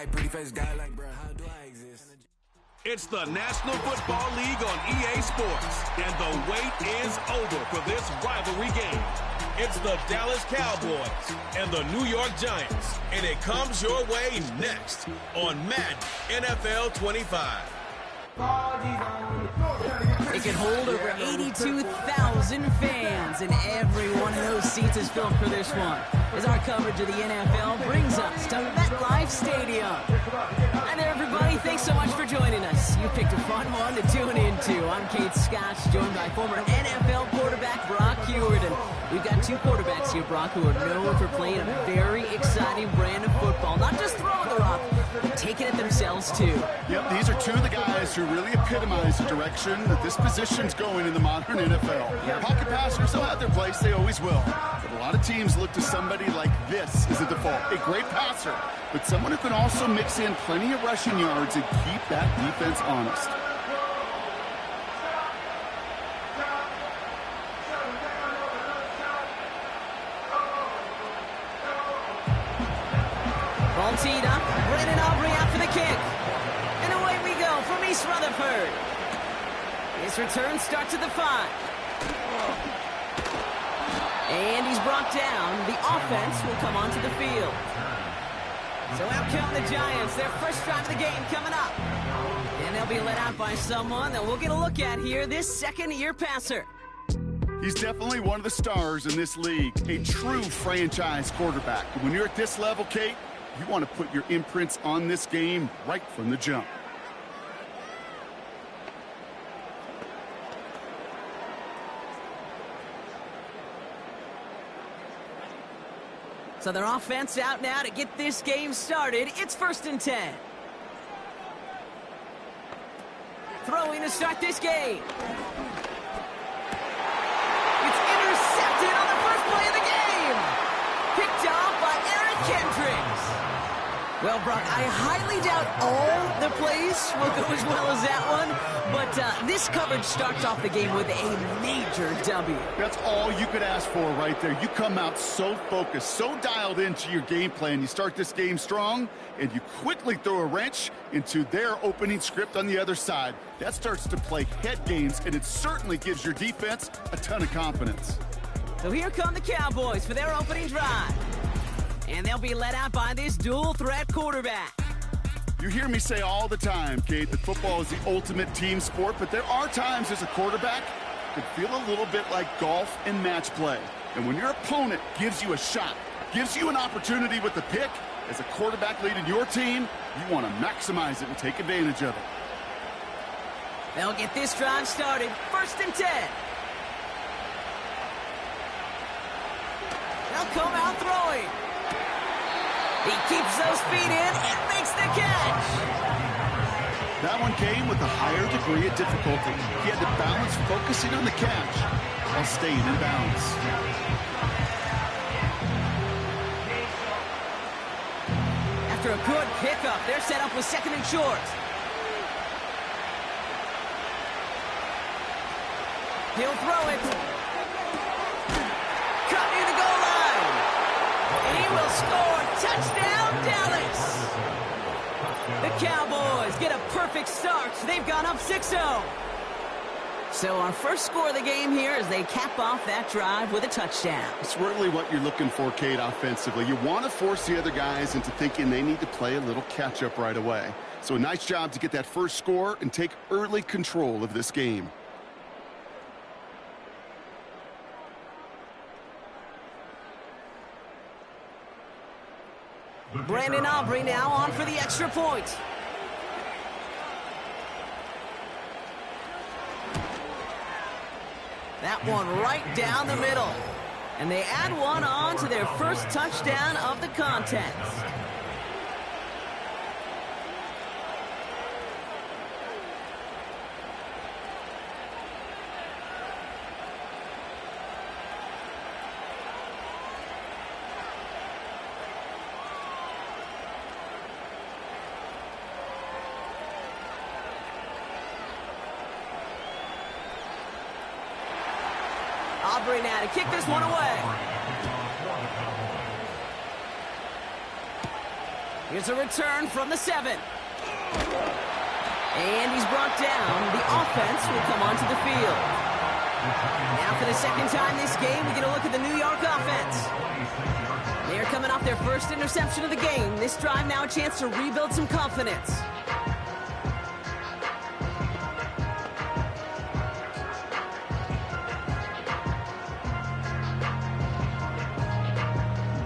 Pretty face guy like, bro, how do I exist? It's the National Football League on EA Sports, and the wait is over for this rivalry game. It's the Dallas Cowboys and the New York Giants, and it comes your way next on Madden NFL 25. It can hold over 82,000 fans, and every one of those seats is filled for this one, as our coverage of the NFL brings us to MetLife Stadium. Hi there, everybody. Thanks so much for joining us. You picked a fun one to tune into. I'm Kate Scott, joined by former NFL quarterback Brock Huard, and we've got two quarterbacks here, Brock, who are known for playing a very exciting brand of football. Not just throwing the rock, but taking it themselves, too. Yep, these are two of the guys who really epitomize the direction that this position's going in the modern NFL. Yep. Pocket passers will have their place, they always will. But a lot of teams look to somebody like this as a default. A great passer, but someone who can also mix in plenty of rushing yards and keep that defense honest. Ball teed up. Brandon Aubrey out for the kick. And away we go from East Rutherford. His return starts at the 5. And he's brought down. The offense will come onto the field. So out come the Giants. Their first drive of the game coming up. And they'll be let out by someone that we'll get a look at here, this second-year passer. He's definitely one of the stars in this league, a true franchise quarterback. When you're at this level, Kate, you want to put your imprints on this game right from the jump. So their offense out now to get this game started. It's 1st and 10. Throwing to start this game. It's intercepted on the first play of the game. Picked off by Eric Kendricks. Well, Brock, I highly doubt all the plays will go as well as that one, but this coverage starts off the game with a major W. That's all you could ask for right there. You come out so focused, so dialed into your game plan. You start this game strong, and you quickly throw a wrench into their opening script on the other side. That starts to play head games, and it certainly gives your defense a ton of confidence. So here come the Cowboys for their opening drive. And they'll be let out by this dual-threat quarterback. You hear me say all the time, Kate, that football is the ultimate team sport, but there are times as a quarterback it can feel a little bit like golf and match play. And when your opponent gives you a shot, gives you an opportunity with the pick, as a quarterback leading your team, you want to maximize it and take advantage of it. They'll get this drive started. 1st and 10. They'll come out throwing. He keeps those feet in and makes the catch. That one came with a higher degree of difficulty. He had to balance focusing on the catch while staying in bounds. After a good pickup, they're set up with 2nd and short. He'll throw it. Cut near the goal line. And he will score. Touchdown, Dallas. The Cowboys get a perfect start. They've gone up 6-0. So our first score of the game here as they cap off that drive with a touchdown. It's really what you're looking for, Kate, offensively. You want to force the other guys into thinking they need to play a little catch-up right away. So a nice job to get that first score and take early control of this game. Brandon Aubrey now on for the extra point. That one right down the middle. And they add one on to their first touchdown of the contest. Aubrey now to kick this one away. Here's a return from the 7. And he's brought down. The offense will come onto the field. Now for the second time this game, we get a look at the New York offense. They are coming off their first interception of the game. This drive now a chance to rebuild some confidence.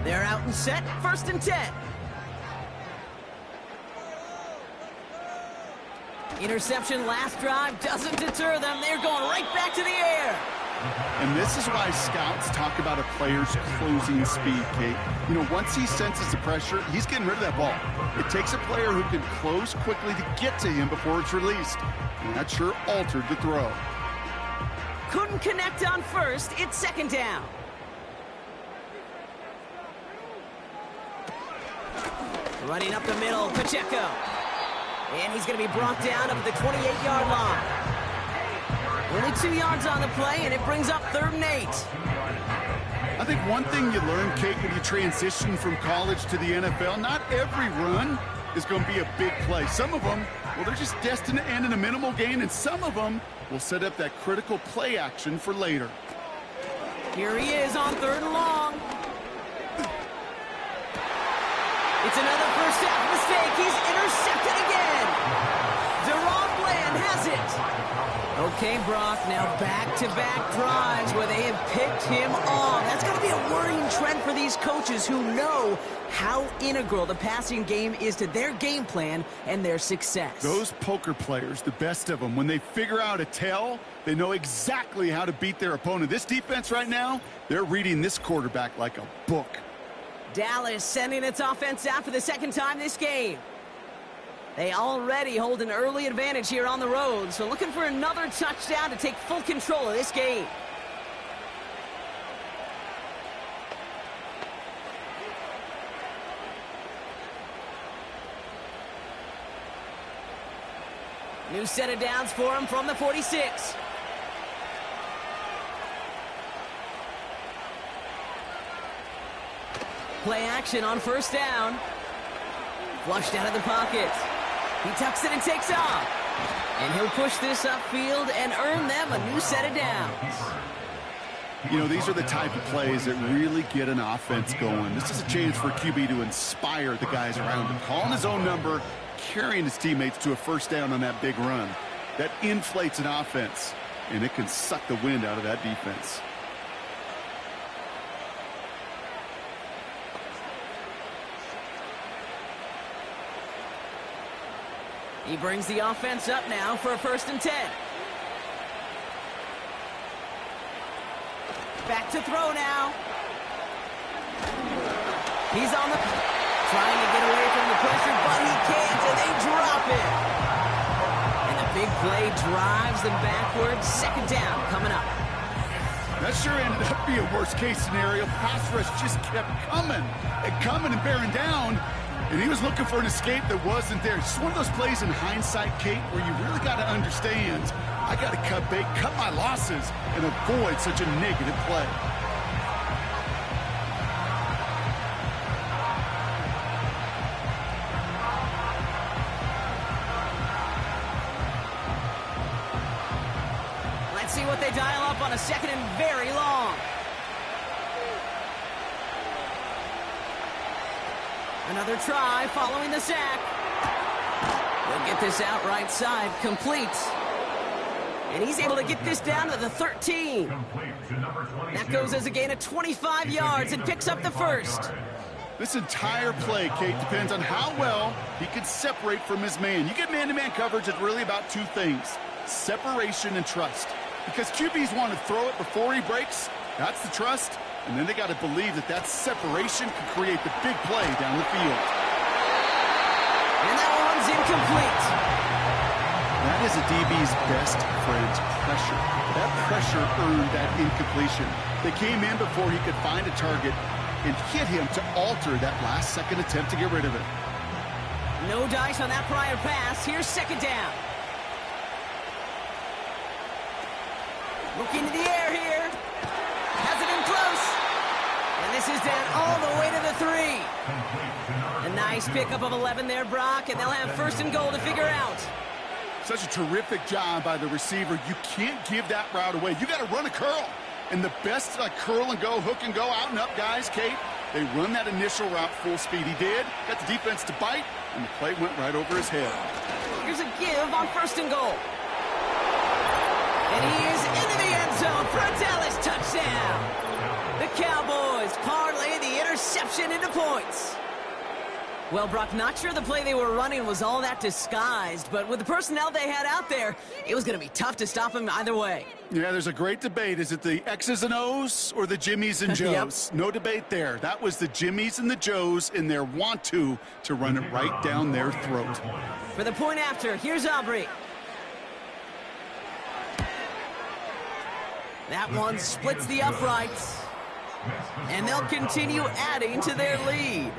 They're out and set, 1st and 10. Interception last drive doesn't deter them. They're going right back to the air. And this is why scouts talk about a player's closing speed, Kate. You know, once he senses the pressure, he's getting rid of that ball. It takes a player who can close quickly to get to him before it's released. And that sure altered the throw. Couldn't connect on 1st. It's 2nd down. Running up the middle, Pacheco. And he's going to be brought down up at the 28-yard line. Only 2 yards on the play, and it brings up 3rd and 8. I think one thing you learn, Kate, when you transition from college to the NFL, not every run is going to be a big play. Some of them, well, they're just destined to end in a minimal gain, and some of them will set up that critical play action for later. Here he is on 3rd and long. It's another first half mistake. He's intercepted again. Deron Bland has it. Okay, Brock, now back-to-back drives where they have picked him off. That's going to be a worrying trend for these coaches who know how integral the passing game is to their game plan and their success. Those poker players, the best of them, when they figure out a tell, they know exactly how to beat their opponent. This defense right now, they're reading this quarterback like a book. Dallas sending its offense out for the 2nd time this game. They already hold an early advantage here on the road, so looking for another touchdown to take full control of this game. New set of downs for him from the 46. Play action on 1st down. Flushed out of the pocket. He tucks it and takes off. And he'll push this upfield and earn them a new set of downs. You know, these are the type of plays that really get an offense going. This is a chance for QB to inspire the guys around him. Calling his own number, carrying his teammates to a 1st down on that big run. That inflates an offense, and it can suck the wind out of that defense. He brings the offense up now for a 1st and 10. Back to throw now. He's on the... trying to get away from the pressure, but he can't, and they drop it. And the big play drives them backwards. 2nd down coming up. That sure ended up being a worst-case scenario. Pass rush just kept coming and bearing down. And he was looking for an escape that wasn't there. It's just one of those plays in hindsight, Kate, where you really got to understand, I got to cut bait, cut my losses, and avoid such a negative play. Let's see what they dial up on a 2nd and very long. Another try following the sack. They'll get this out right side, complete. And he's able to get this down to the 13. That goes as a gain of 25 yards and picks up the 1st. This entire play, Kate, depends on how well he can separate from his man. You get man-to-man coverage, it's really about 2 things, separation and trust. Because QBs want to throw it before he breaks, that's the trust. And then they got to believe that that separation can create the big play down the field. And that one's incomplete. That is a DB's best friend, pressure. That pressure earned that incompletion. They came in before he could find a target and hit him to alter that last-second attempt to get rid of it. No dice on that prior pass. Here's 2nd down. Looking to the air here. Has it in close. And this is down all the way to the 3. A nice pickup of 11 there, Brock, and they'll have first and goal to figure out. Such a terrific job by the receiver. You can't give that route away. You got to run a curl. And the best curl and go, hook and go, out and up guys, Kate, they run that initial route full speed. He did. Got the defense to bite, and the play went right over his head. Here's a give on first and goal. And he is into the end zone for a Dallas touchdown. The Cowboys parlay the interception into points. Well, Brock, not sure the play they were running was all that disguised, but with the personnel they had out there, it was going to be tough to stop him either way. Yeah, there's a great debate. Is it the X's and O's or the Jimmies and Joes? Yep. No debate there. That was the Jimmies and the Joes in their want-to run it right down their throat. For the point after, here's Aubrey. That one splits the uprights. And they'll continue adding to their lead.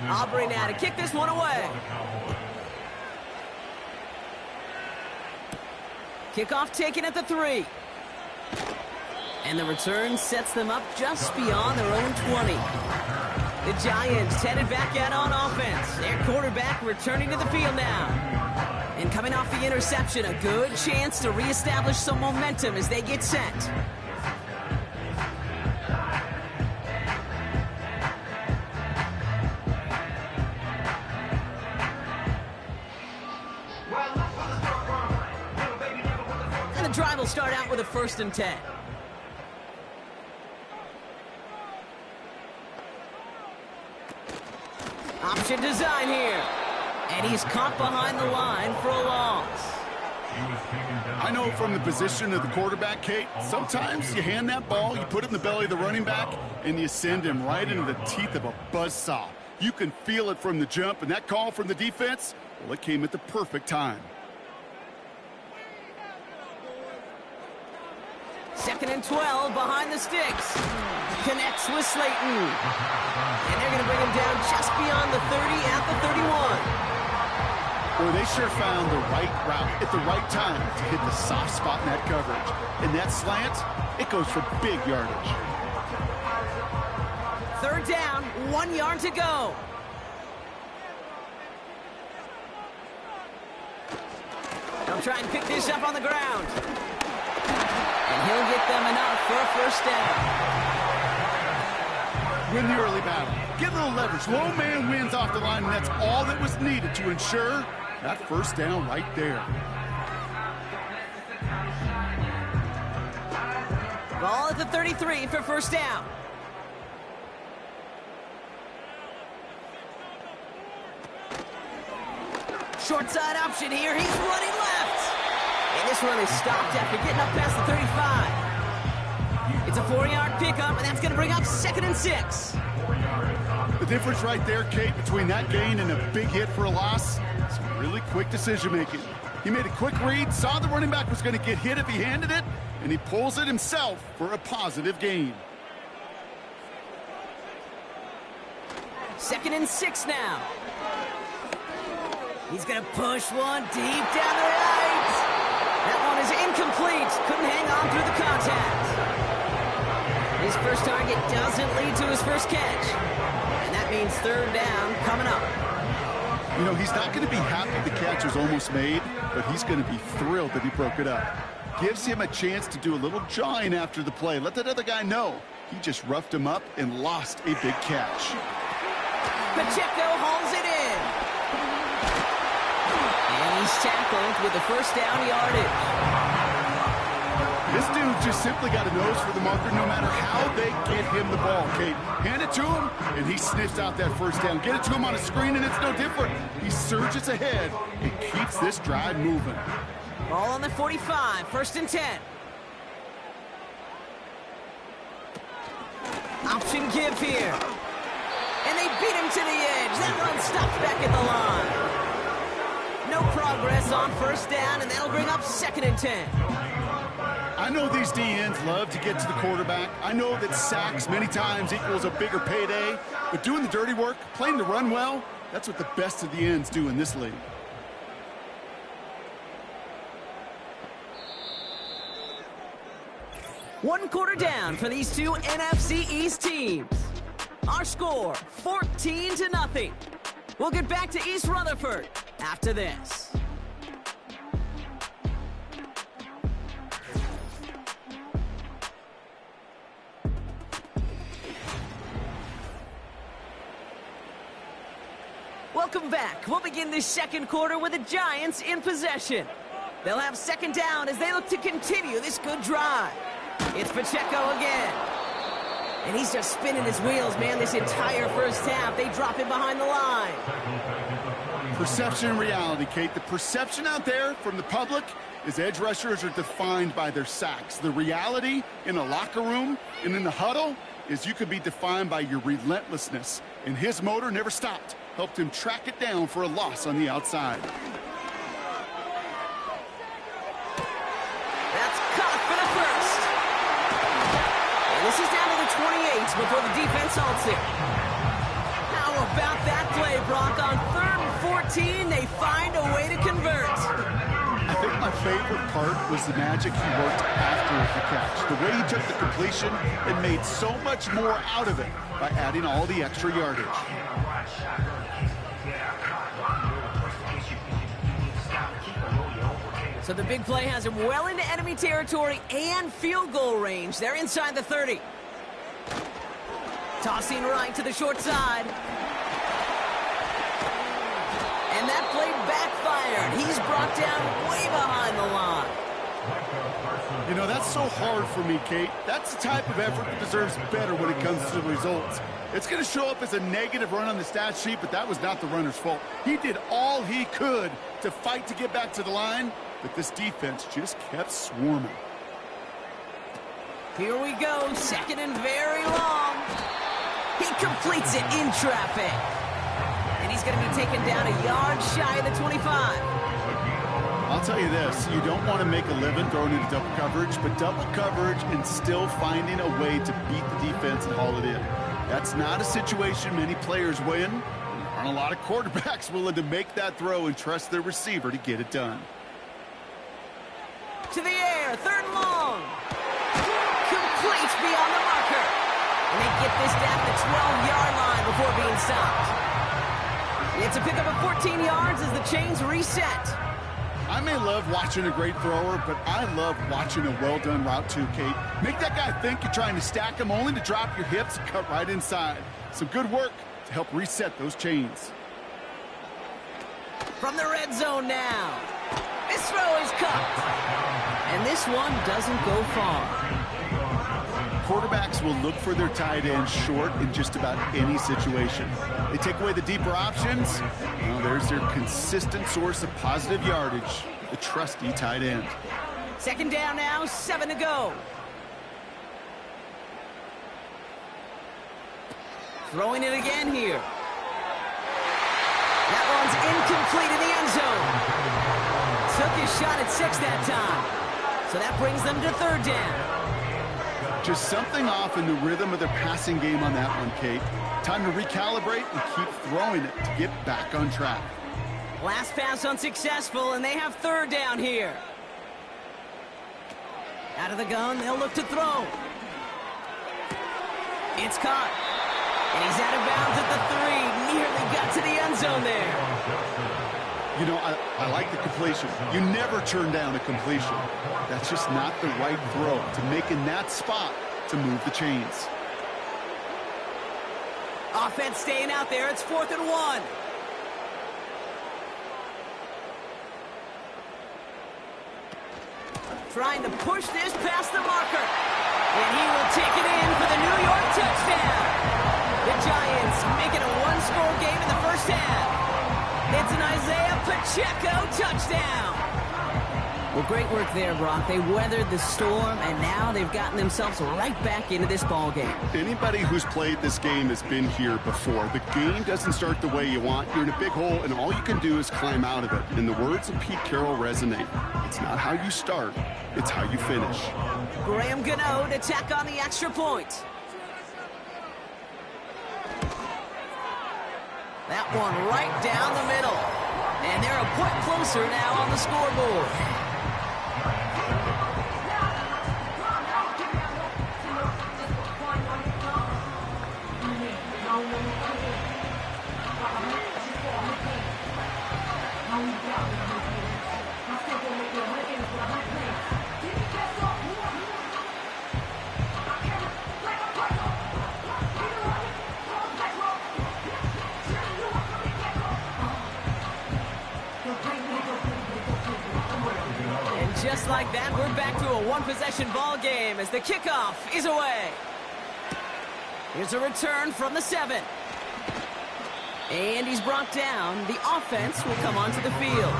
Aubrey now to kick this one away. Kickoff taken at the 3. And the return sets them up just beyond their own 20. The Giants headed back out on offense. Their quarterback returning to the field now. And coming off the interception, a good chance to reestablish some momentum as they get set. Drive will start out with a 1st and 10. Option design here. And he's caught behind the line for a loss. I know from the position of the quarterback, Kate, sometimes you hand that ball, you put it in the belly of the running back, and you send him right into the teeth of a buzzsaw. You can feel it from the jump, and that call from the defense, well, it came at the perfect time. 2nd and 12 behind the sticks. Connects with Slayton. And they're going to bring him down just beyond the 30 at the 31. Boy, they sure found the right route at the right time to hit the soft spot in that coverage. And that slant, it goes for big yardage. 3rd down, 1 yard to go. They'll try and pick this up on the ground. And he'll get them enough for a 1st down. Win the early battle. Get a little leverage. Low man wins off the line, and that's all that was needed to ensure that 1st down right there. Ball at the 33 for 1st down. Short side option here. He's running left. And this run is stopped after getting up past the 35. It's a 4-yard pickup, and that's going to bring up 2nd and 6. The difference right there, Kate, between that gain and a big hit for a loss, some really quick decision-making. He made a quick read, saw the running back was going to get hit if he handed it, and he pulls it himself for a positive gain. 2nd and 6 now. He's going to push one deep down the right. That one is incomplete. Couldn't hang on through the contact. His first target doesn't lead to his first catch. And that means 3rd down coming up. You know, he's not going to be happy the catch was almost made, but he's going to be thrilled that he broke it up. Gives him a chance to do a little jawing after the play. Let that other guy know he just roughed him up and lost a big catch. Pacheco hauls it in. And he's tackled with the 1st down yardage. This dude just simply got a nose for the marker no matter how they get him the ball, Kate. Hand it to him, and he sniffs out that 1st down. Get it to him on a screen, and it's no different. He surges ahead and keeps this drive moving. Ball on the 45, 1st and 10. Option give here. And they beat him to the edge. That run stopped back at the line. progress on first down, and that'll bring up 2nd and 10. I know these DNs love to get to the quarterback. I know that sacks many times equals a bigger payday, but doing the dirty work, playing the run well, that's what the best of the ends do in this league. One quarter down for these two NFC East teams. Our score, 14-0. We'll get back to East Rutherford after this. Welcome back. We'll begin this second quarter with the Giants in possession. They'll have 2nd down as they look to continue this good drive. It's Pacheco again. And he's just spinning his wheels, man, this entire first half. They drop him behind the line. Perception and reality, Kate. The perception out there from the public is edge rushers are defined by their sacks. The reality in a locker room and in the huddle is you could be defined by your relentlessness. And his motor never stopped. Helped him track it down for a loss on the outside. That's caught for the first. And this is down to the 28 before the defense halts it. How about that play, Brock? On 3rd and 14, they find a way to convert. I think my favorite part was the magic he worked after the catch. The way he took the completion and made so much more out of it by adding all the extra yardage. So the big play has him well into enemy territory and field goal range. They're inside the 30. Tossing right to the short side. And that play backfired. He's brought down way behind the line. You know, that's so hard for me, Kate. That's the type of effort that deserves better when it comes to the results. It's going to show up as a negative run on the stat sheet, but that was not the runner's fault. He did all he could to fight to get back to the line, but this defense just kept swarming. Here we go, 2nd and very long. He completes it in traffic. And he's going to be taken down a yard shy of the 25. I'll tell you this, you don't want to make a living throwing into double coverage, but double coverage and still finding a way to beat the defense and haul it in. That's not a situation many players win. There aren't a lot of quarterbacks willing to make that throw and trust their receiver to get it done. To the air, 3rd and long. Complete beyond the marker. And they get this down the 12-yard line before being stopped. It's a pickup of 14 yards as the chains reset. I may love watching a great thrower, but I love watching a well-done route too, Kate. Make that guy think you're trying to stack him only to drop your hips and cut right inside. Some good work to help reset those chains. From the red zone now. This throw is caught. And this one doesn't go far. Quarterbacks will look for their tight end short in just about any situation. They take away the deeper options. Well, there's their consistent source of positive yardage, the trusty tight end. 2nd down now, 7 to go. Throwing it again here. That one's incomplete in the end zone. Took his shot at 6 that time. So that brings them to 3rd down. Just something off in the rhythm of their passing game on that one, Kate. Time to recalibrate and keep throwing it to get back on track. Last pass unsuccessful, and they have 3rd down here. Out of the gun, they'll look to throw. It's caught. And he's out of bounds at the 3. Nearly got to the end zone there. You know, I like the completion. You never turn down a completion. That's just not the right throw to make in that spot to move the chains. Offense staying out there. It's 4th and 1. Trying to push this past the marker. And he will take it in for the New York touchdown. The Giants make it a one-score game in the first half. It's an Isaiah Pacheco touchdown. Well, great work there, Brock. They weathered the storm, and now they've gotten themselves right back into this ball game. Anybody who's played this game has been here before. The game doesn't start the way you want. You're in a big hole, and all you can do is climb out of it. And the words of Pete Carroll resonate. It's not how you start, it's how you finish. Graham Gano to tack on the extra point. That one right down the middle. And they're a point closer now on the scoreboard. Just like that, we're back to a one-possession ball game as the kickoff is away. Here's a return from the 7. And he's brought down. The offense will come onto the field.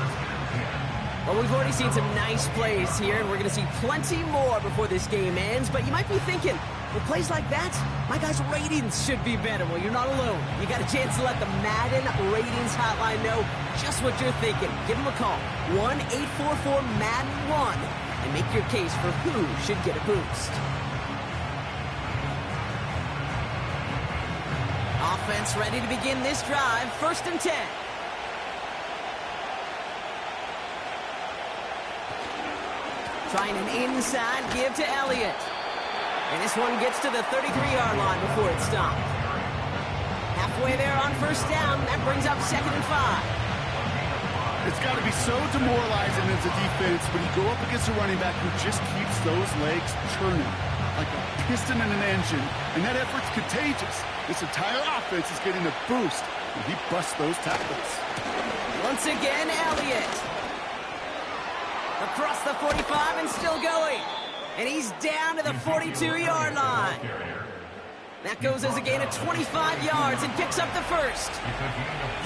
Well, we've already seen some nice plays here, and we're going to see plenty more before this game ends. But you might be thinking, with plays like that, my guys' ratings should be better. Well, you're not alone. You got a chance to let the Madden Ratings Hotline know just what you're thinking. Give them a call, 1-844-MADDEN-1, and make your case for who should get a boost. Offense ready to begin this drive. 1st and 10. Trying an inside give to Elliott. And this one gets to the 33-yard line before it's stopped. Halfway there on 1st down. That brings up 2nd and 5. It's got to be so demoralizing as a defense when you go up against a running back who just keeps those legs churning like a piston in an engine. And that effort's contagious. This entire offense is getting a boost when he busts those tackles. Once again, Elliott. Across the 45 and still going. And he's down to the 42-yard line. That goes as a gain of 25 yards and picks up the 1st.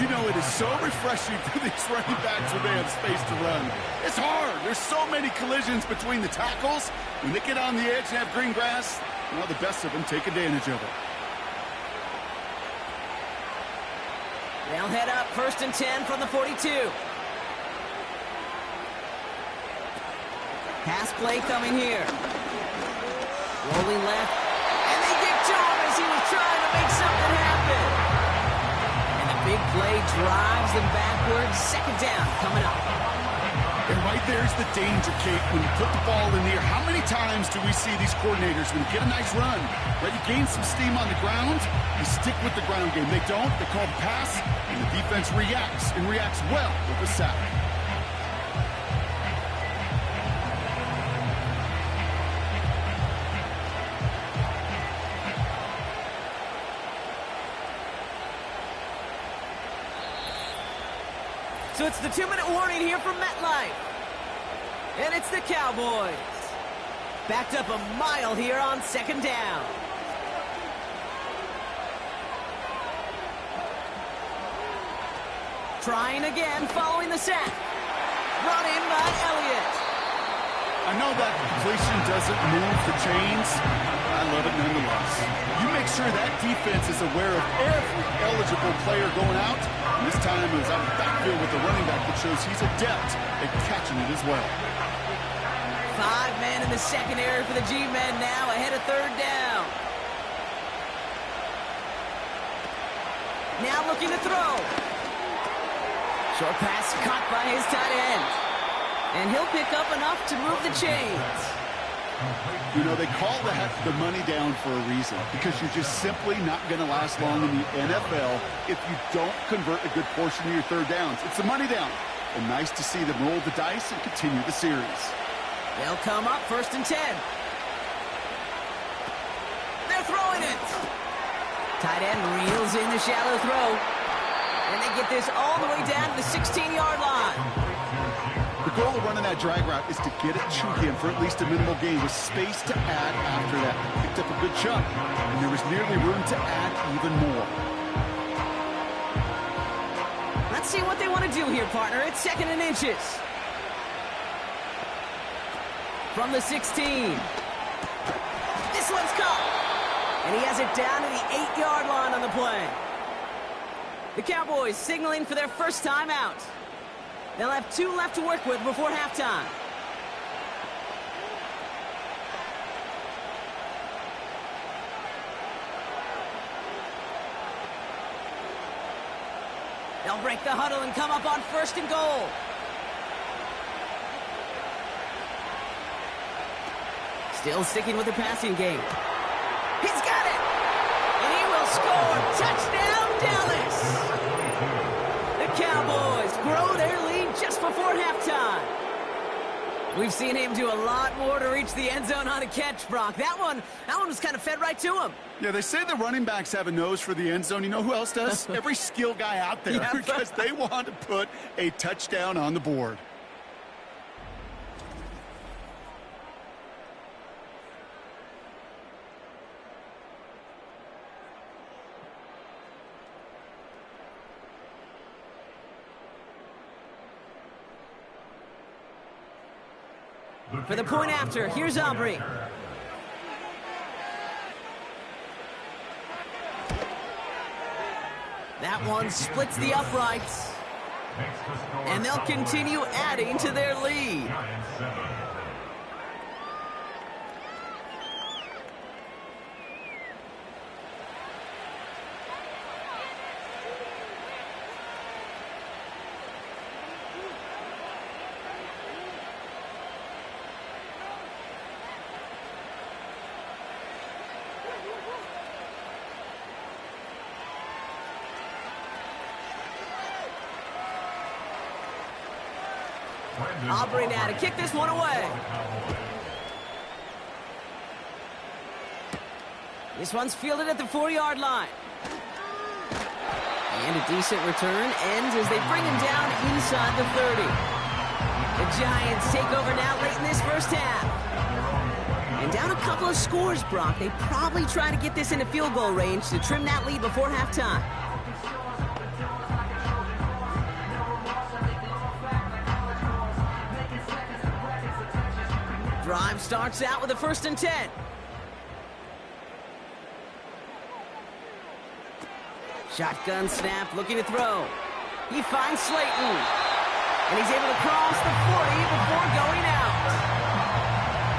You know, it is so refreshing for these running backs when they have space to run. It's hard. There's so many collisions between the tackles. When they get on the edge and have green grass, well, the best of them take advantage of it. They'll head up 1st and 10 from the 42. Pass play coming here. Rolling left. And they get to him as he was trying to make something happen. And the big play drives them backwards. 2nd down coming up. And right there's the danger, Kate. When you put the ball in the air, how many times do we see these coordinators, when you get a nice run, right, you gain some steam on the ground, you stick with the ground game. They don't. They call the pass, and the defense reacts, and reacts well with the sack. So it's the 2-minute warning here from MetLife. And it's the Cowboys. Backed up a mile here on 2nd down. Trying again following the sack. Brought in by Elliott. I know that completion doesn't move the chains. I love it nonetheless. You make sure that defense is aware of every eligible player going out. And this time it was out of the backfield with the running back that shows he's adept at catching it as well. 5 men in the secondary for the G-men now ahead of 3rd down. Now looking to throw. Short pass caught by his tight end. And he'll pick up enough to move the chains. You know, they call the money down for a reason, because you're just simply not going to last long in the NFL if you don't convert a good portion of your 3rd downs. It's the money down. And nice to see them roll the dice and continue the series. They'll come up 1st and 10. They're throwing it. Tight end reels in the shallow throw. And they get this all the way down to the 16-yard line. The goal of running that drag route is to get it to him for at least a minimal gain with space to add after that. Picked up a good chunk, and there was nearly room to add even more. Let's see what they want to do here, partner. It's 2nd and inches. from the 16. This one's caught. And he has it down to the 8-yard line on the play. The Cowboys signaling for their first time out. They'll have 2 left to work with before halftime. They'll break the huddle and come up on 1st and goal. Still sticking with the passing game. He's got it! And he will score! Touchdown, Dallas! The Cowboys grow their lead just before halftime. We've seen him do a lot more to reach the end zone on a catch, Brock. That one was kind of fed right to him. Yeah, they say the running backs have a nose for the end zone. You know who else does? Every skill guy out there, Yeah. because they want to put a touchdown on the board. For the point after, here's Aubrey. That one splits the uprights. And they'll continue adding to their lead. Aubrey now to kick this one away. This one's fielded at the 4-yard line. And a decent return ends as they bring him down inside the 30. The Giants take over now late in this first half. And down a couple of scores, Brock. They probably try to get this into field goal range to trim that lead before halftime. Drive starts out with a 1st and 10. Shotgun snap, looking to throw. He finds Slayton. And he's able to cross the 40 before going out.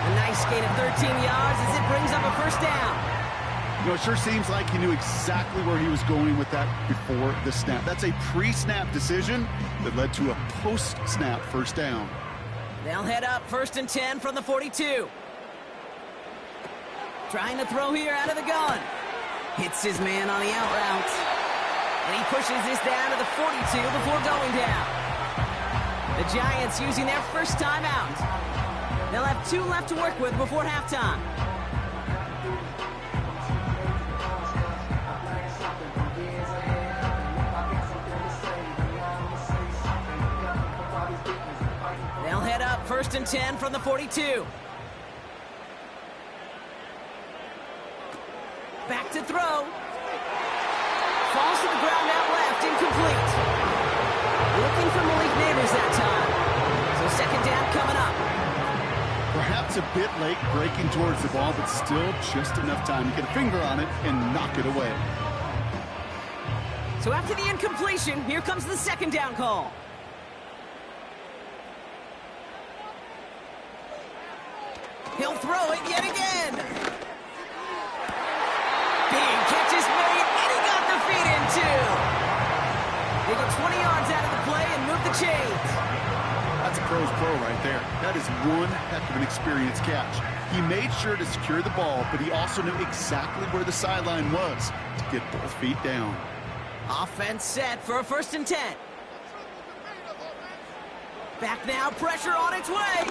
A nice gain of 13 yards as it brings up a 1st down. You know, it sure seems like he knew exactly where he was going with that before the snap. That's a pre-snap decision that led to a post-snap 1st down. They'll head up 1st and 10 from the 42. Trying to throw here out of the gun. Hits his man on the out route. And he pushes this down to the 42 before going down. The Giants using their first time out. They'll have 2 left to work with before halftime. They'll head up 1st and 10 from the 42. Back to throw. Falls to the ground out left, incomplete. Looking for Malik Neighbors that time. So 2nd down coming up. Perhaps a bit late breaking towards the ball, but still just enough time to get a finger on it and knock it away. So after the incompletion, here comes the 2nd down call. He'll throw it yet again. Big catch is made, and he got the feet in too. They get 20 yards out of the play and move the chains. That's a pro's pro right there. That is one heck of an experienced catch. He made sure to secure the ball, but he also knew exactly where the sideline was to get both feet down. Offense set for a 1st and 10. Back now, pressure on its way.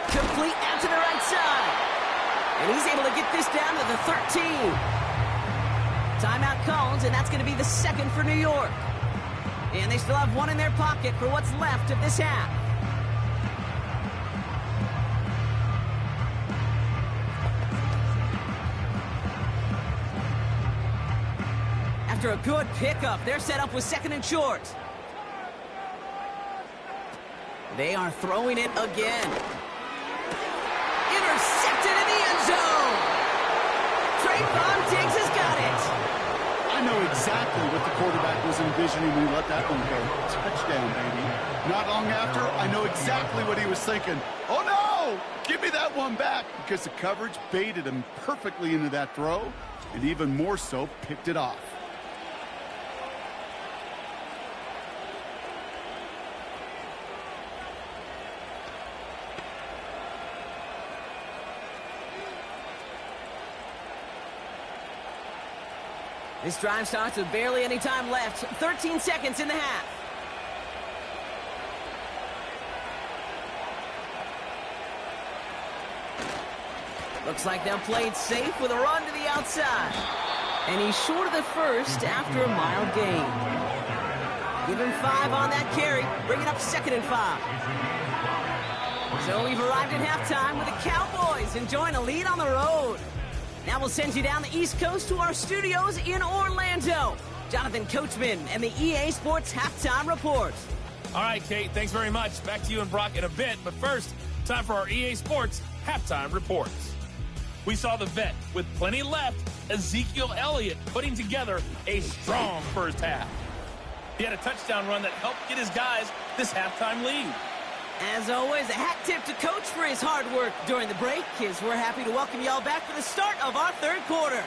Complete out to the right side. And he's able to get this down to the 13. Timeout called, and that's going to be the 2nd for New York. And they still have 1 in their pocket for what's left of this half. After a good pickup, they're set up with 2nd and short. They are throwing it again. intercepted in the end zone. Trayvon Diggs has got it. I know exactly what the quarterback was envisioning when he let that one go. Touchdown, baby. Not long after, I know exactly what he was thinking. Oh, no! Give me that one back, because the coverage baited him perfectly into that throw, and even more so, picked it off. This drive starts with barely any time left. 13 seconds in the half. Looks like they'll play it safe with a run to the outside. And he's short of the first after a mile gain. Give him 5 on that carry. Bring it up 2nd and 5. So we've arrived at halftime with the Cowboys enjoying a lead on the road. Now we'll send you down the East Coast to our studios in Orlando. Jonathan Coachman and the EA Sports Halftime Report. All right, Kate, thanks very much. Back to you and Brock in a bit. But first, time for our EA Sports Halftime Reports. We saw the vet with plenty left, Ezekiel Elliott, putting together a strong first half. He had a touchdown run that helped get his guys this halftime lead. As always, a hat tip to Coach for his hard work during the break, as we're happy to welcome y'all back for the start of our third quarter.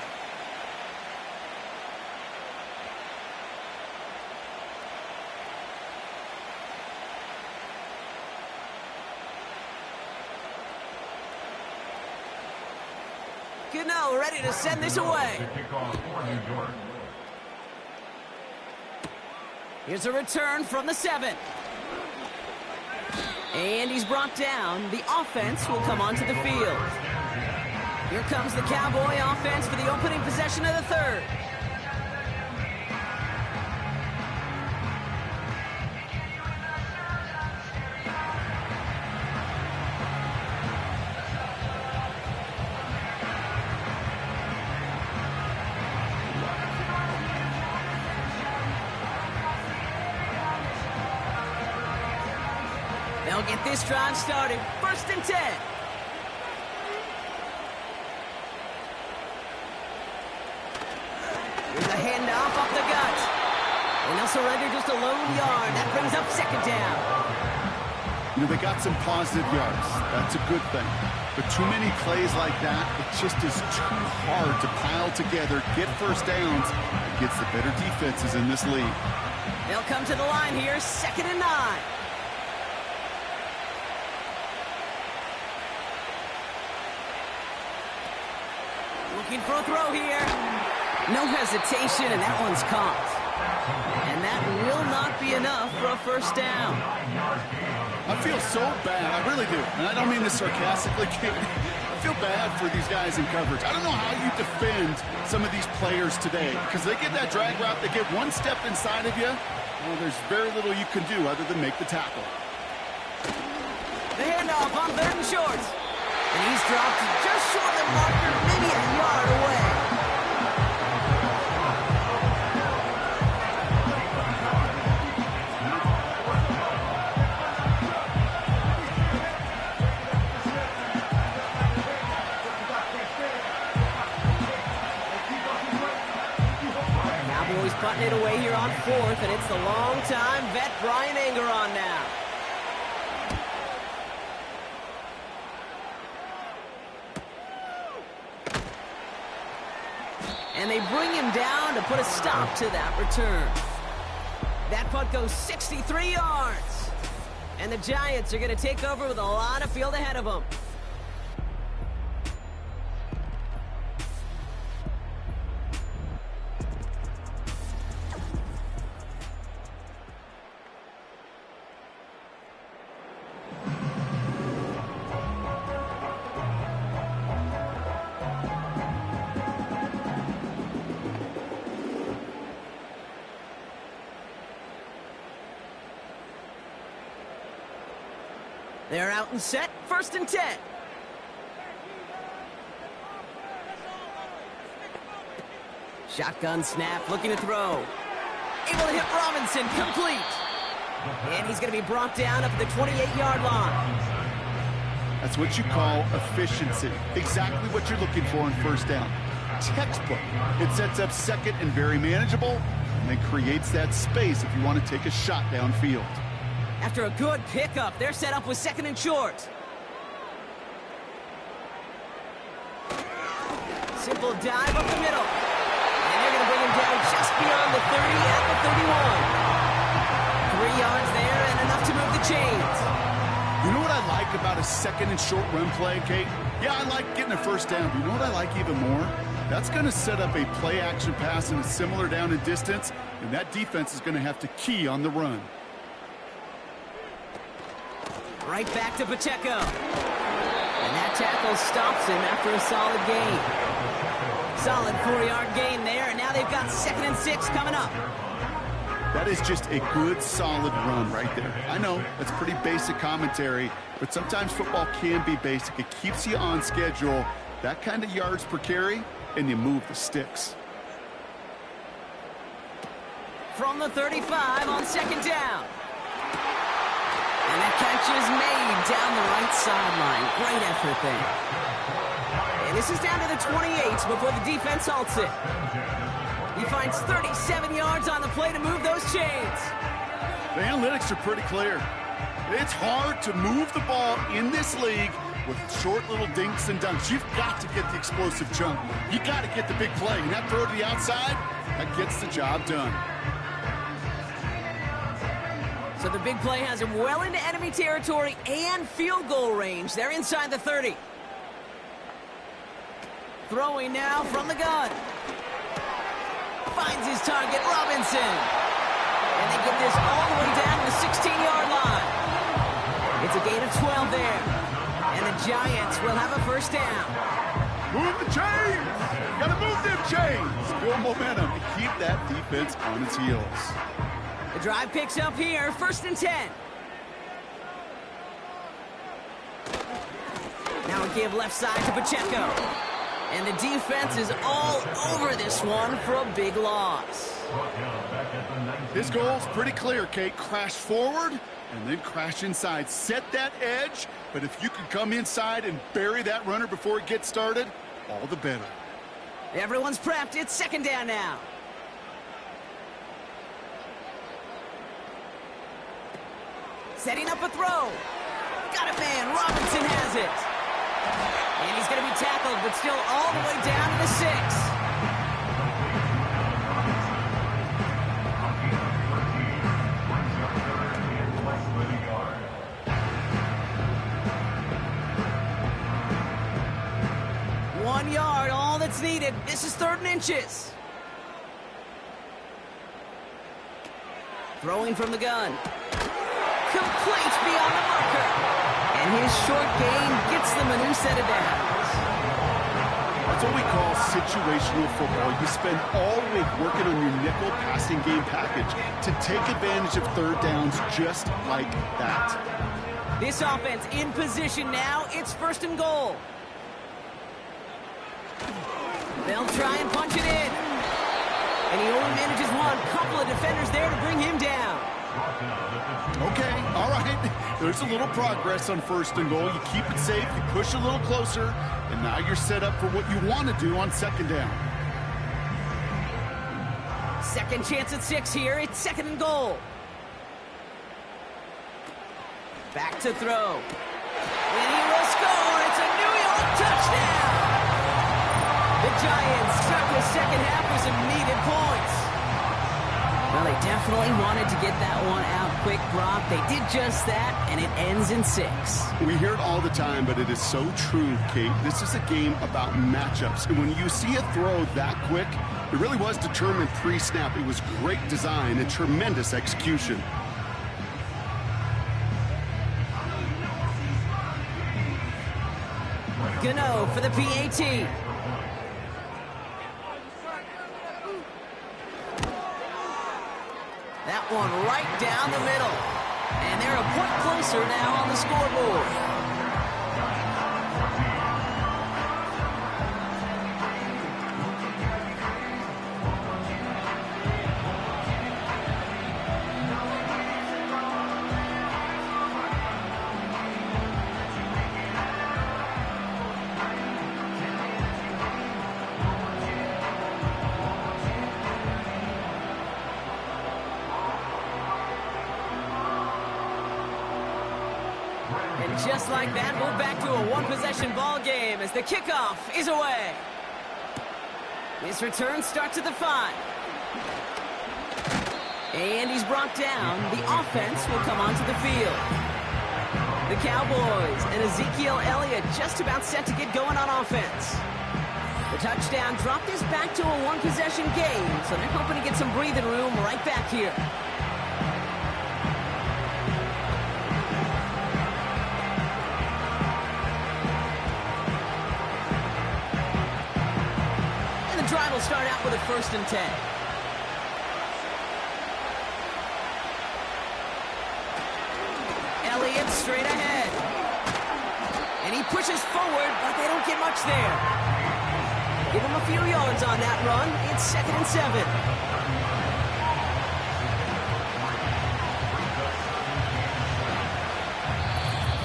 Gano ready to send this away. Here's a return from the 7. And he's brought down. The offense will come onto the field. Here comes the Cowboy offense for the opening possession of the third. They'll get this drive started. 1st and 10. Here's a handoff up the gut. And they'll surrender just a lone yard. That brings up 2nd down. You know, they got some positive yards. That's a good thing. But too many plays like that, it just is too hard to pile together, get first downs, against the better defenses in this league. They'll come to the line here. 2nd and 9. Looking for a throw here. No hesitation, and that one's caught. And that will not be enough for a first down. I feel so bad. I really do. And I don't mean this sarcastically. I feel bad for these guys in coverage. I don't know how you defend some of these players today, because they get that drag route, they get one step inside of you. Well, there's very little you can do other than make the tackle. The handoff on 3rd and short. And he's dropped just short of the marker, maybe a yard away. Cowboys putting it away here on 4th, and it's the long-time vet Brian Anger on now. And they bring him down to put a stop to that return. That punt goes 63 yards. And the Giants are going to take over with a lot of field ahead of them. They're out and set. 1st and 10. Shotgun snap, looking to throw. Able to hit Robinson, complete. And he's going to be brought down up at the 28-yard line. That's what you call efficiency. Exactly what you're looking for on first down. Textbook. It sets up second and very manageable, and then creates that space if you want to take a shot downfield. After a good pickup, they're set up with second and short. Simple dive up the middle. And they're going to bring him down just beyond the 30 at the 31. 3 yards there and enough to move the chains. You know what I like about a second and short run play, Kate? Yeah, I like getting a first down, but you know what I like even more? That's going to set up a play-action pass in a similar down and distance, and that defense is going to have to key on the run. Right back to Pacheco. And that tackle stops him after a solid gain. Solid 4-yard gain there, and now they've got 2nd and 6 coming up. That is just a good, solid run right there. I know, that's pretty basic commentary, but sometimes football can be basic. It keeps you on schedule, that kind of yards per carry, and you move the sticks. From the 35 on 2nd down. And that catch is made down the right sideline. Great effort there. And this is down to the 28 before the defense halts it. He finds 37 yards on the play to move those chains. The analytics are pretty clear. It's hard to move the ball in this league with short little dinks and dunks. You've got to get the explosive jump. You got to get the big play. And that throw to the outside, that gets the job done. So the big play has him well into enemy territory and field goal range. They're inside the 30. Throwing now from the gun. Finds his target, Robinson. And they get this all the way down to the 16-yard line. It's a gain of 12 there. And the Giants will have a first down. Move the chains! Gotta move them chains! Build momentum and keep that defense on its heels. The drive picks up here, 1st and 10. Now a give left side to Pacheco. And the defense is all over this one for a big loss. His goal's pretty clear, Kate. Crash forward and then crash inside. Set that edge, but if you can come inside and bury that runner before it gets started, all the better. Everyone's prepped. It's 2nd down now. Setting up a throw. Got it, man. Robinson has it. And he's going to be tackled, but still all the way down to the 6. One yard, all that's needed. This is 3rd and inches. Throwing from the gun. Complete beyond the marker. And his short gain gets them a new set of downs. That's what we call situational football. You spend all week working on your nickel passing game package to take advantage of 3rd downs just like that. This offense in position now. It's 1st and goal. They'll try and punch it in. And he only manages one. Couple of defenders there to bring him down. Okay, all right. There's a little progress on 1st and goal. You keep it safe, you push a little closer, and now you're set up for what you want to do on 2nd down. Second chance at 6 here. It's 2nd and goal. Back to throw. And he will score. It's a New York touchdown. The Giants start the 2nd half with some needed points. Well, they definitely wanted to get that one out quick, Brock. They did just that, and it ends in 6. We hear it all the time, but it is so true, Kate. This is a game about matchups. And when you see a throw that quick, it really was determined pre-snap. It was great design and tremendous execution. Gano for the PAT. That one right down the middle. And they're a point closer now on the scoreboard. just like that, we're back to a one-possession ball game as the kickoff is away. This return starts at the 5. And he's brought down. The offense will come onto the field. The Cowboys and Ezekiel Elliott just about set to get going on offense. The touchdown dropped this back to a one-possession game, so they're hoping to get some breathing room right back here. And the drive will start out with a 1st and 10. Elliott straight ahead. And he pushes forward, but they don't get much there. Give him a few yards on that run. It's 2nd and 7.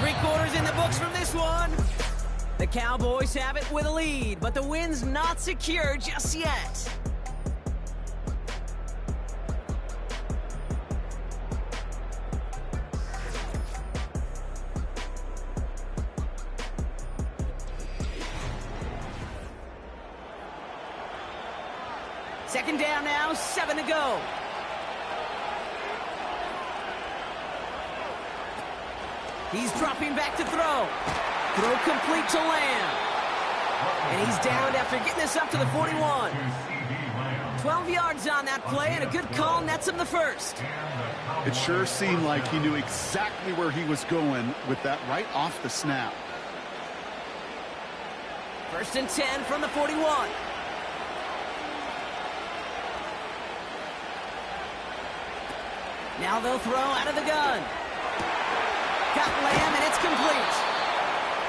Three-quarters in the books from this one. The Cowboys have it with a lead, but the win's not secure just yet. Second down now, 7 to go. He's dropping back to throw. Throw complete to Lamb. And he's downed after getting this up to the 41. 12 yards on that play, and a good call nets him the 1st. It sure seemed like he knew exactly where he was going with that right off the snap. 1st and 10 from the 41. Now they'll throw out of the gun. Got Lamb, and it's complete.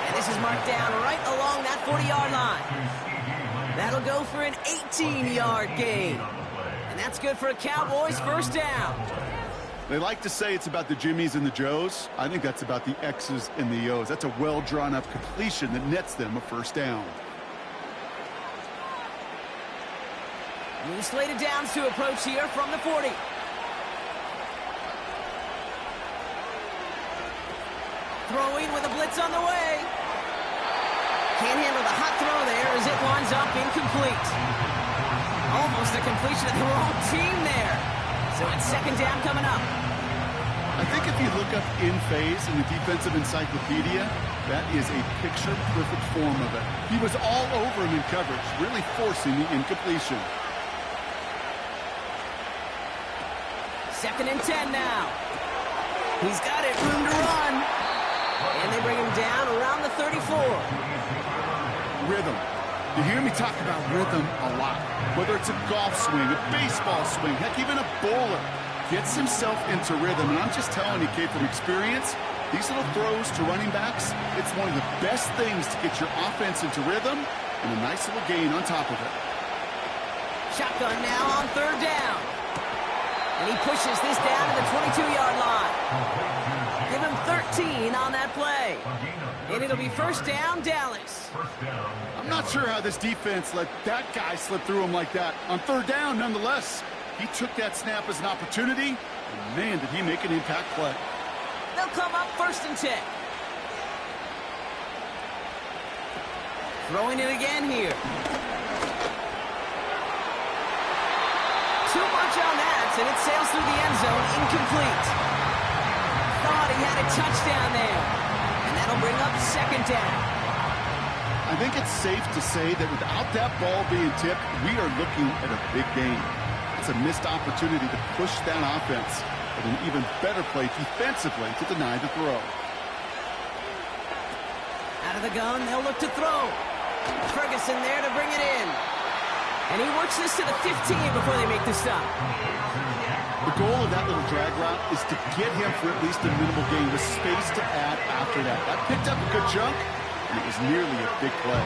And this is marked down right along that 40-yard line. That'll go for an 18-yard gain. And that's good for a Cowboys 1st down. They like to say it's about the Jimmies and the Joes. I think that's about the X's and the O's. That's a well-drawn-up completion that nets them a 1st down. New slated downs to approach here from the 40. Throwing with a blitz on the way. Can't handle the hot throw there as it winds up incomplete. Almost a completion of the wrong team there. So it's 2nd down coming up. I think if you look up in phase in the defensive encyclopedia, that is a picture-perfect form of it. He was all over him in coverage, really forcing the incompletion. 2nd and 10 now. He's got it, room to run. And they bring him down around the 34. Rhythm. You hear me talk about rhythm a lot. Whether it's a golf swing, a baseball swing, heck, even a bowler gets himself into rhythm. And I'm just telling you, Kate, from experience, these little throws to running backs, it's one of the best things to get your offense into rhythm and a nice little gain on top of it. Shotgun now on 3rd down. And he pushes this down to the 22-yard line. Give him 13 on that play. And it'll be 1st down, Dallas. I'm not sure how this defense let that guy slip through him like that. On 3rd down, nonetheless, he took that snap as an opportunity, and man, did he make an impact play. They'll come up 1st and 10. Throwing it again here. Too much on that, and it sails through the end zone, incomplete. Thought he had a touchdown there, and that'll bring up 2nd down. I think it's safe to say that without that ball being tipped, we are looking at a big game. It's a missed opportunity to push that offense, but an even better play defensively to deny the throw. Out of the gun, they'll look to throw. Ferguson there to bring it in. And he works this to the 15 before they make the stop. The goal of that little drag route is to get him for at least a minimal gain with space to add after that. That picked up a good chunk, and it was nearly a big play.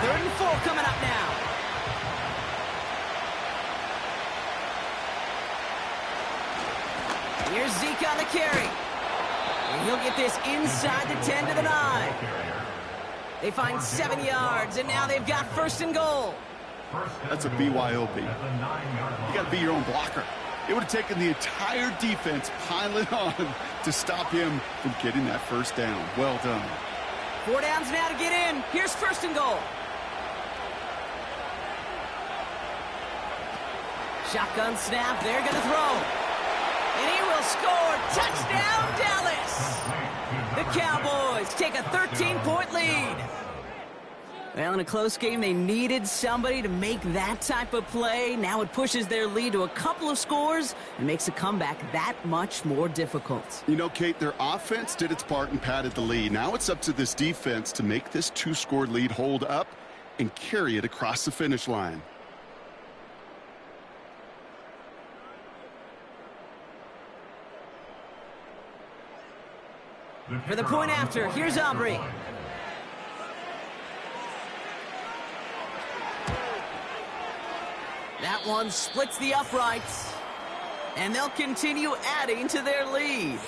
3rd and 4 coming up now. Here's Zeke on the carry. And he'll get this inside the 10 to the 9. They find 7 yards, and now they've got 1st and goal. That's a BYOB. You got to be your own blocker. It would have taken the entire defense piling on to stop him from getting that first down. Well done. 4 downs now to get in. Here's first and goal. Shotgun snap. They're going to throw. And he will score. Touchdown, Dallas. The Cowboys take a 13-point lead. Well, in a close game, they needed somebody to make that type of play. Now it pushes their lead to a couple of scores and makes a comeback that much more difficult. You know, Kate, their offense did its part and padded the lead. Now it's up to this defense to make this 2-score lead hold up and carry it across the finish line. For the point after, here's Aubrey. That one splits the uprights, and they'll continue adding to their lead.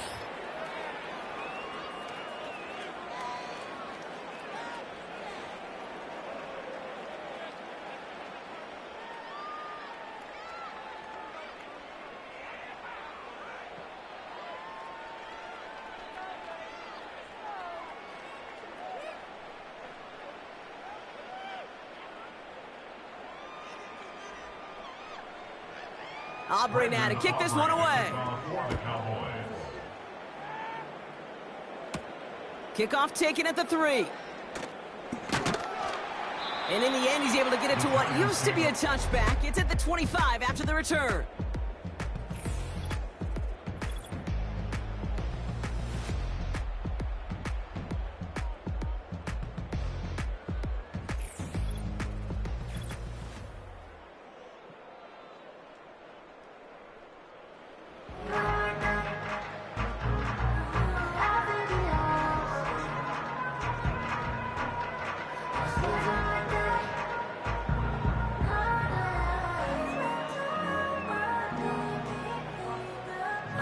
Aubrey now to kick this one away. Kickoff taken at the 3. And in the end, he's able to get it to what used to be a touchback. It's at the 25 after the return.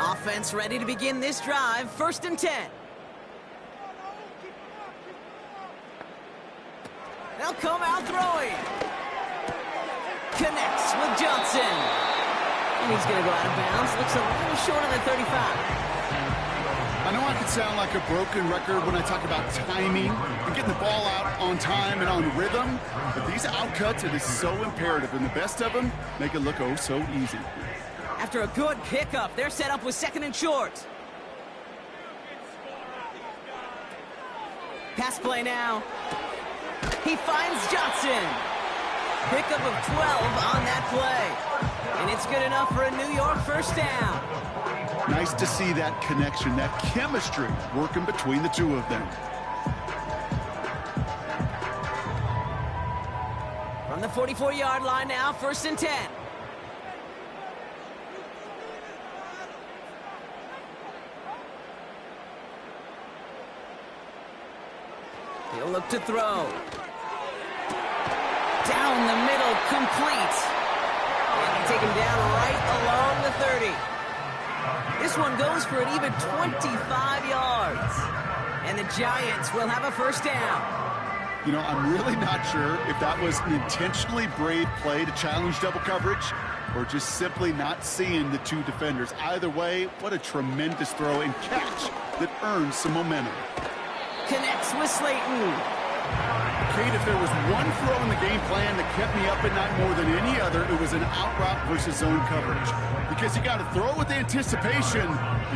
Offense ready to begin this drive. 1st and 10. They'll come out throwing. Connects with Johnson. And he's going to go out of bounds. Looks a little short on the 35. I know I could sound like a broken record when I talk about timing and getting the ball out on time and on rhythm, but these outcuts, it is so imperative, and the best of them make it look oh so easy. After a good pickup, they're set up with 2nd and short. Pass play now. He finds Johnson. Pickup of 12 on that play. And it's good enough for a New York first down. Nice to see that connection, that chemistry working between the two of them. From the 44-yard line now, 1st and 10. He'll look to throw. Down the middle, complete. And they take him down right along the 30. This one goes for an even 25 yards. And the Giants will have a first down. You know, I'm really not sure if that was an intentionally brave play to challenge double coverage or just simply not seeing the two defenders. Either way, what a tremendous throw and catch that earns some momentum. Connects with Slayton. Kate, if there was one throw in the game plan that kept me up at night more than any other, it was an out route versus zone coverage. Because you got to throw with anticipation,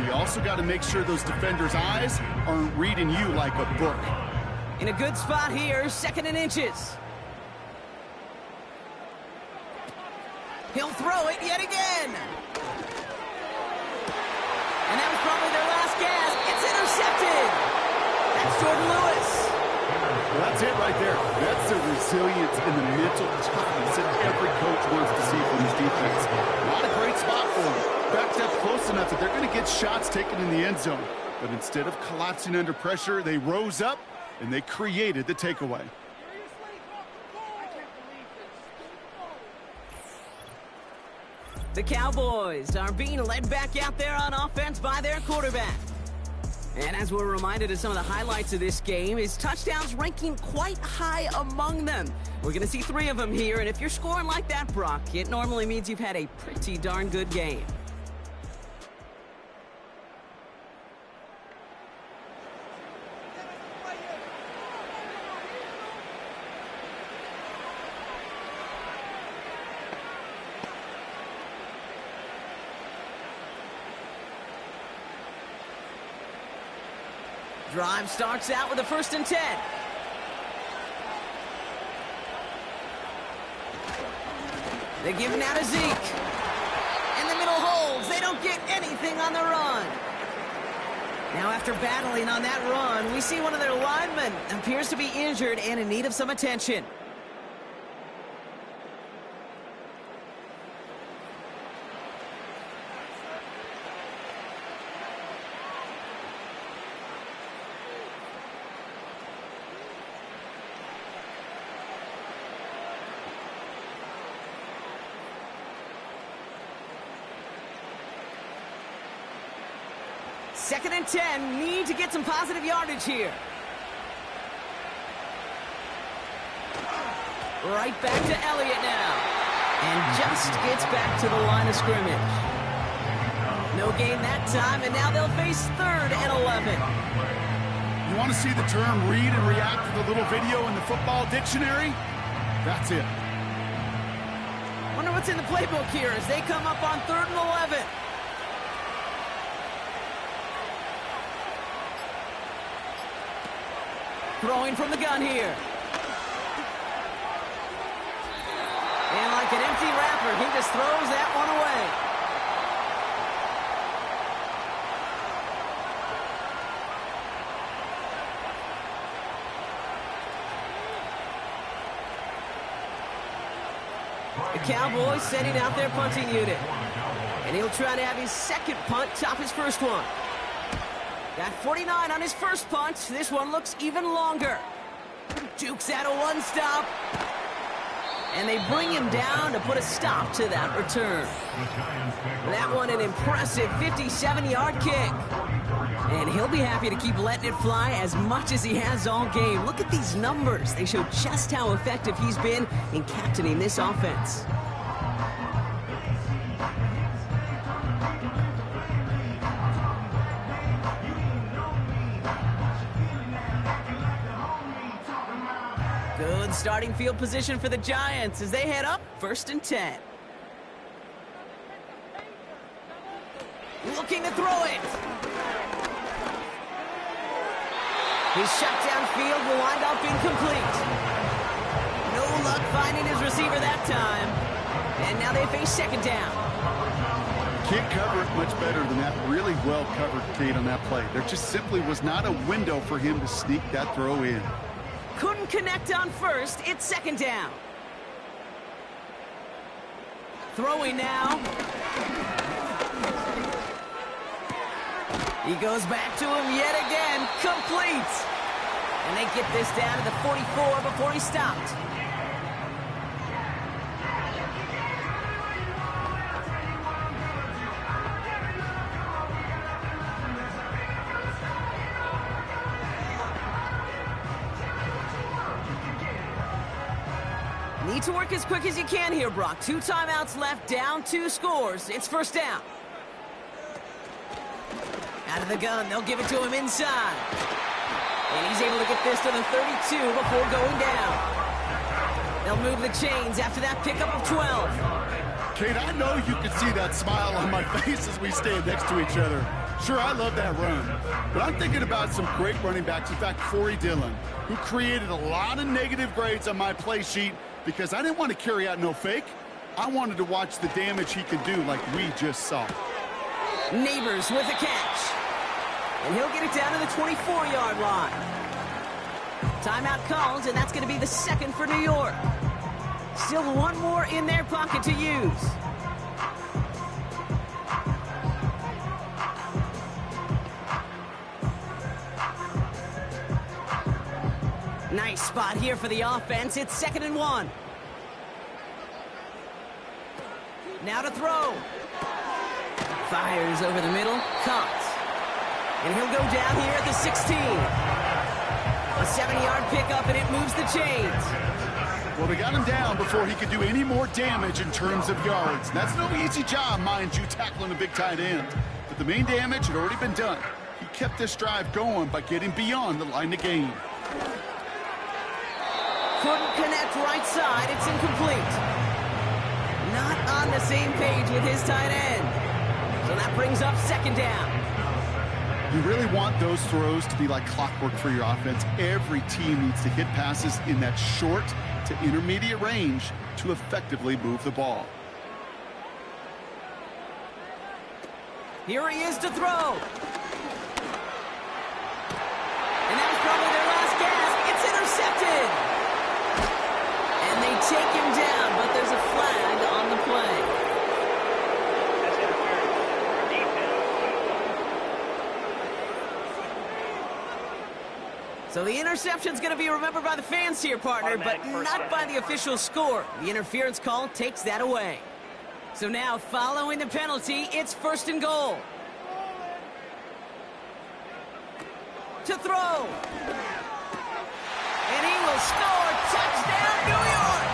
you also got to make sure those defenders' eyes aren't reading you like a book. In a good spot here, 2nd and inches. He'll throw it yet again. And that was probably their last gasp. It's intercepted. That's Jordan Lewis. Well, that's it right there. That's the resilience and the mental toughness that every coach wants to see from his defense. Not a great spot for them. Backed up close enough that they're going to get shots taken in the end zone. But instead of collapsing under pressure, they rose up and they created the takeaway. The Cowboys are being led back out there on offense by their quarterback. And as we're reminded of some of the highlights of this game, his touchdowns ranking quite high among them. We're going to see 3 of them here, and if you're scoring like that, Brock, it normally means you've had a pretty darn good game. Drive starts out with a 1st and 10. They give it now to Zeke. In the middle holds. They don't get anything on the run. Now after battling on that run, we see one of their linemen appears to be injured and in need of some attention. Second and 10, need to get some positive yardage here. Right back to Elliott now. And just gets back to the line of scrimmage. No gain that time, and now they'll face 3rd and 11. You want to see the term read and react to the little video in the football dictionary? That's it. Wonder what's in the playbook here as they come up on 3rd and 11. Throwing from the gun here. And like an empty wrapper, he just throws that one away. The Cowboys setting out their punting unit. And he'll try to have his second punt top his first one. Got 49 on his first punt. This one looks even longer. Jukes out a one-stop. And they bring him down to put a stop to that return. That one an impressive 57-yard kick. And he'll be happy to keep letting it fly as much as he has all game. Look at these numbers. They show just how effective he's been in captaining this offense. Good starting field position for the Giants as they head up 1st and 10. Looking to throw it. His shot downfield will wind up incomplete. No luck finding his receiver that time. And now they face 2nd down. Can't cover it much better than that. Really well covered, Kate, on that play. There just simply was not a window for him to sneak that throw in. Couldn't connect on 1st. It's 2nd down. Throwing now. He goes back to him yet again. Complete. And they get this down to the 44 before he stopped. Need to work as quick as you can here, Brock. 2 timeouts left, down 2 scores. It's 1st down. Out of the gun, they'll give it to him inside. And he's able to get this to the 32 before going down. They'll move the chains after that pickup of 12. Kate, I know you can see that smile on my face as we stand next to each other. Sure, I love that run. But I'm thinking about some great running backs. In fact, Corey Dillon, who created a lot of negative grades on my play sheet because I didn't want to carry out no fake. I wanted to watch the damage he could do like we just saw. Neighbors with a catch. And he'll get it down to the 24-yard line. Timeout called, and that's going to be the 2nd for New York. Still one more in their pocket to use. Nice spot here for the offense. It's 2nd and 1. Now to throw. Fires over the middle. Caught. And he'll go down here at the 16. A 7-yard pickup, and it moves the chains. Well, they got him down before he could do any more damage in terms of yards. That's no easy job, mind you, tackling a big tight end. But the main damage had already been done. He kept this drive going by getting beyond the line of gain. Couldn't connect right side. It's incomplete. Not on the same page with his tight end. So that brings up 2nd down. You really want those throws to be like clockwork for your offense. Every team needs to hit passes in that short to intermediate range to effectively move the ball. Here he is to throw. And that was probably their last gasp. It's intercepted. And they take him down, but there's a flag on the play. So the interception's going to be remembered by the fans here, partner, but not by the official score. The interference call takes that away. So now, following the penalty, it's 1st and goal. To throw. And he will score. Touchdown, New York!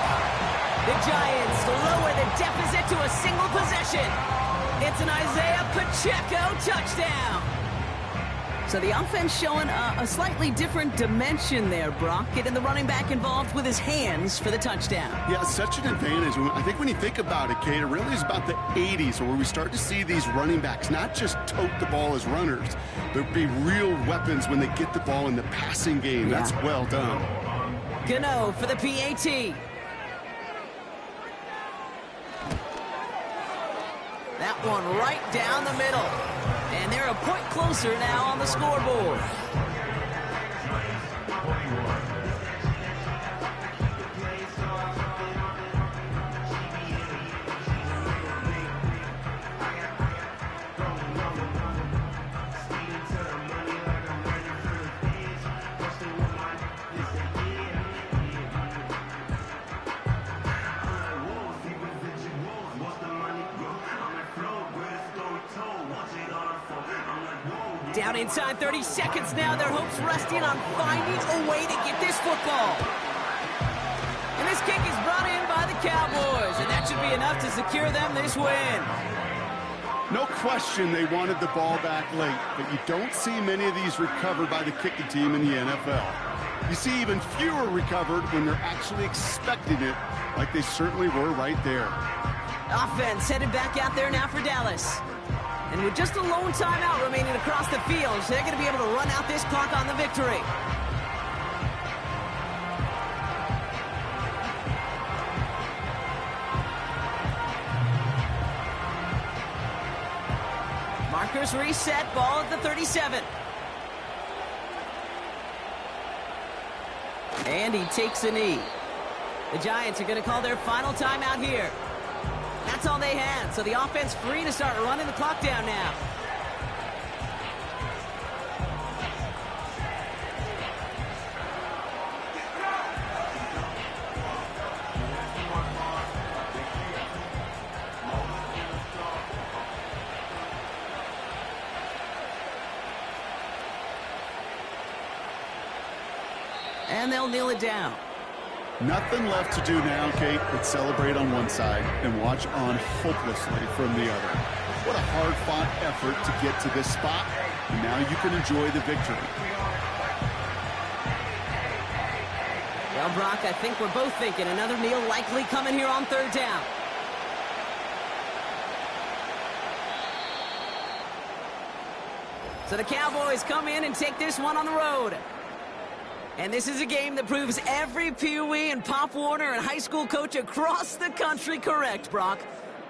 The Giants lower the deficit to a single possession. It's an Isaiah Pacheco touchdown. So the offense showing a slightly different dimension there, Brock. Getting the running back involved with his hands for the touchdown. Yeah, such an advantage. I think when you think about it, Kate, it really is about the 80s where we start to see these running backs not just tote the ball as runners, but be real weapons when they get the ball in the passing game. Yeah. That's well done. Gano for the PAT. That one right down the middle. And they're a point closer now on the scoreboard. Down inside 30 seconds now. Their hopes resting on finding a way to get this football. And this kick is brought in by the Cowboys, and that should be enough to secure them this win. No question they wanted the ball back late, but you don't see many of these recovered by the kicking team in the NFL. You see even fewer recovered when they're actually expecting it, like they certainly were right there. Offense headed back out there now for Dallas. And with just a lone timeout remaining across the field, they're going to be able to run out this clock on the victory. Markers reset, ball at the 37. And he takes a knee. The Giants are going to call their final timeout here. That's all they had, so the offense free to start running the clock down now. And they'll kneel it down. Nothing left to do now, Kate, but celebrate on one side and watch on hopelessly from the other. What a hard-fought effort to get to this spot, and now you can enjoy the victory. Well, Brock, I think we're both thinking another kneel likely coming here on 3rd down. So the Cowboys come in and take this one on the road. And this is a game that proves every Pee Wee and Pop Warner and high school coach across the country correct, Brock.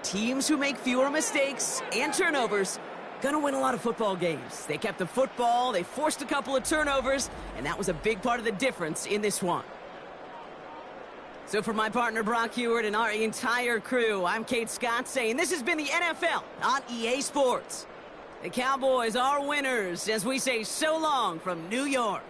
Teams who make fewer mistakes and turnovers gonna win a lot of football games. They kept the football, they forced a couple of turnovers, and that was a big part of the difference in this one. So for my partner Brock Heward and our entire crew, I'm Kate Scott saying this has been the NFL on EA Sports. The Cowboys are winners as we say so long from New York.